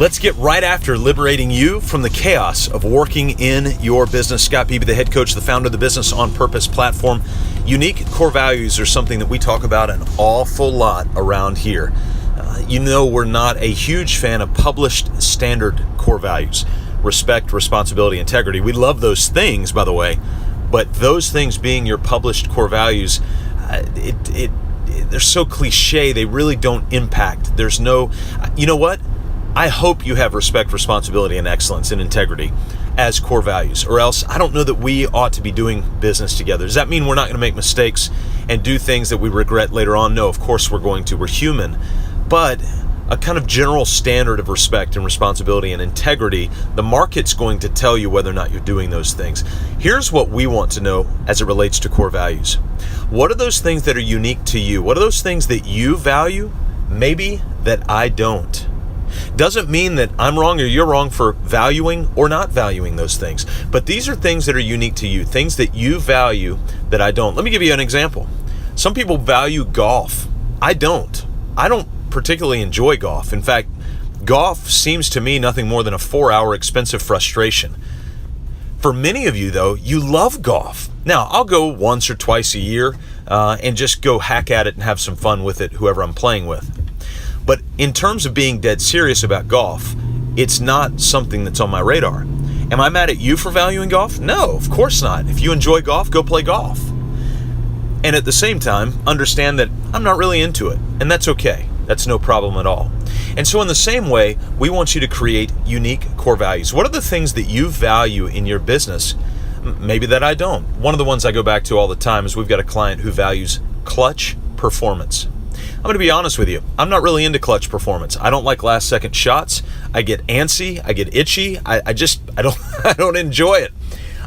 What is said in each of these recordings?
Let's get right after liberating you from the chaos of working in your business. Scott Beebe, the head coach, the founder of the Business on Purpose platform. Unique core values are something that we talk about an awful lot around here. We're not a huge fan of published standard core values. Respect, responsibility, integrity. We love those things, by the way, but those things being your published core values, they're so cliche, they really don't impact. There's no, you know what? I hope you have respect, responsibility, and excellence and integrity as core values, or else I don't know that we ought to be doing business together. Does that mean we're not going to make mistakes and do things that we regret later on? No, of course we're going to. We're human. But a kind of general standard of respect and responsibility and integrity, the market's going to tell you whether or not you're doing those things. Here's what we want to know as it relates to core values. What are those things that are unique to you? What are those things that you value, maybe that I don't? Doesn't mean that I'm wrong or you're wrong for valuing or not valuing those things. But these are things that are unique to you, things that you value that I don't. Let me give you an example. Some people value golf. I don't particularly enjoy golf. In fact, golf seems to me nothing more than a 4-hour expensive frustration. For many of you, though, you love golf. Now, I'll go once or twice a year and just go hack at it and have some fun with it, whoever I'm playing with. But in terms of being dead serious about golf, it's not something that's on my radar. Am I mad at you for valuing golf? No, of course not. If you enjoy golf, go play golf. And at the same time, understand that I'm not really into it, and that's okay. That's no problem at all. And so in the same way, we want you to create unique core values. What are the things that you value in your business? Maybe that I don't. One of the ones I go back to all the time is we've got a client who values clutch performance. I'm going to be honest with you. I'm not really into clutch performance. I don't like last second shots. I get antsy. I get itchy. I don't enjoy it.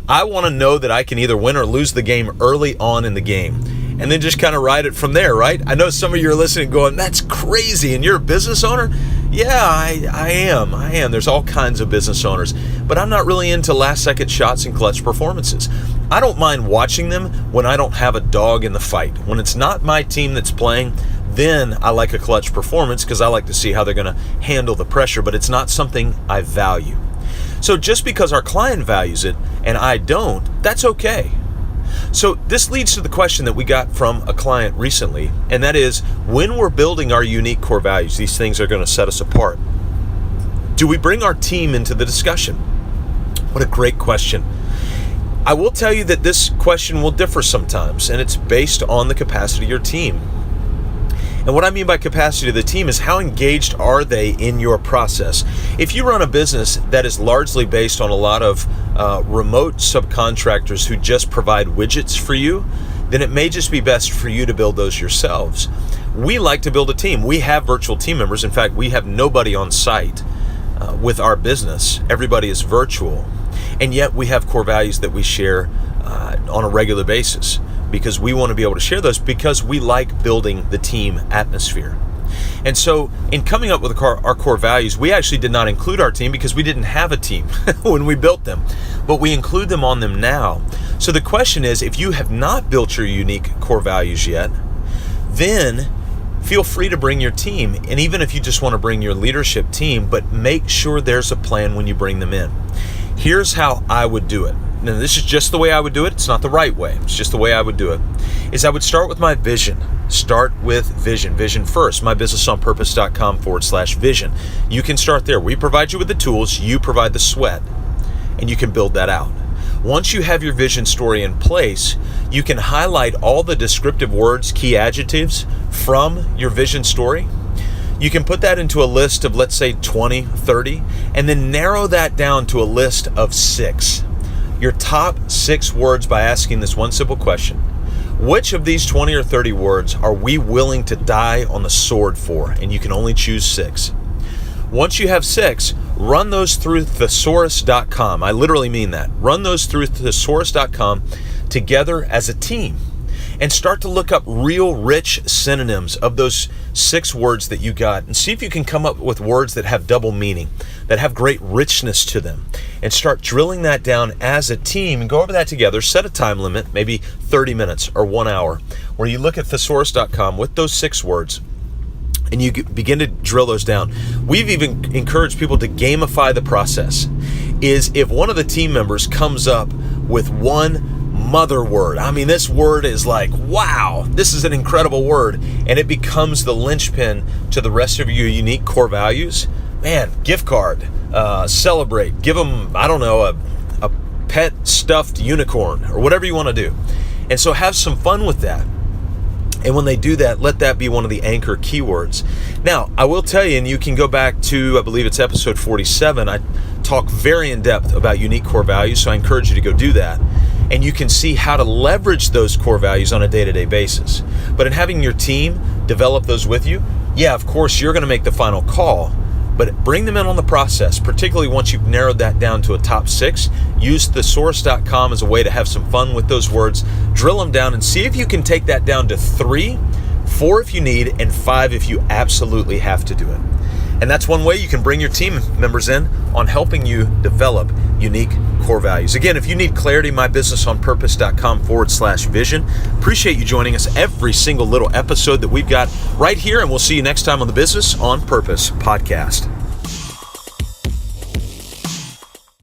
I want to know that I can either win or lose the game early on in the game, and then just kind of ride it from there, right? I know some of you are listening going, that's crazy, and you're a business owner? Yeah, I am. There's all kinds of business owners, but I'm not really into last second shots and clutch performances. I don't mind watching them when I don't have a dog in the fight. When it's not my team that's playing, then I like a clutch performance because I like to see how they're going to handle the pressure, but it's not something I value. So just because our client values it and I don't, that's okay. So this leads to the question that we got from a client recently, and that is, when we're building our unique core values, these things are going to set us apart, do we bring our team into the discussion? What a great question. I will tell you that this question will differ sometimes, and it's based on the capacity of your team. And what I mean by capacity of the team is how engaged are they in your process? If you run a business that is largely based on a lot of remote subcontractors who just provide widgets for you, then it may just be best for you to build those yourselves. We like to build a team. We have virtual team members. In fact, we have nobody on site with our business. Everybody is virtual. And yet we have core values that we share on a regular basis, because we want to be able to share those because we like building the team atmosphere. And so in coming up with our core values, we actually did not include our team because we didn't have a team when we built them, but we include them on them now. So the question is, if you have not built your unique core values yet, then feel free to bring your team. And even if you just want to bring your leadership team, but make sure there's a plan when you bring them in. Here's how I would do it. Now, this is just the way I would do it. It's not the right way. It's just the way I would do it. Is I would start with my vision. Start with vision. Vision first. mybusinessonpurpose.com/vision. You can start there. We provide you with the tools. You provide the sweat. And you can build that out. Once you have your vision story in place, you can highlight all the descriptive words, key adjectives from your vision story. You can put that into a list of, let's say, 20, 30, and then narrow that down to a list of 6. Your top 6 words by asking this one simple question. Which of these 20 or 30 words are we willing to die on the sword for? And you can only choose 6. Once you have 6, run those through thesaurus.com. I literally mean that. Run those through thesaurus.com together as a team. And start to look up real rich synonyms of those 6 words that you got, and see if you can come up with words that have double meaning, that have great richness to them, and start drilling that down as a team and go over that together. Set a time limit, maybe 30 minutes or 1 hour, where you look at thesaurus.com with those 6 words and you begin to drill those down. We've even encouraged people to gamify the process. Is if one of the team members comes up with one mother word, I mean, this word is like, wow, this is an incredible word, and it becomes the linchpin to the rest of your unique core values, man, gift card, celebrate, give them, I don't know, a pet stuffed unicorn or whatever you want to do. And so have some fun with that. And when they do that, let that be one of the anchor keywords. Now, I will tell you, and you can go back to, I believe it's episode 47, I talk very in depth about unique core values, so I encourage you to go do that. And you can see how to leverage those core values on a day-to-day basis. But in having your team develop those with you, yeah, of course, you're going to make the final call, but bring them in on the process, particularly once you've narrowed that down to a top 6. Use thesaurus.com as a way to have some fun with those words. Drill them down and see if you can take that down to 3, 4 if you need, and 5 if you absolutely have to do it. And that's one way you can bring your team members in on helping you develop unique core values. Again, if you need clarity, mybusinessonpurpose.com/vision. Appreciate you joining us every single little episode that we've got right here, and we'll see you next time on the Business on Purpose podcast.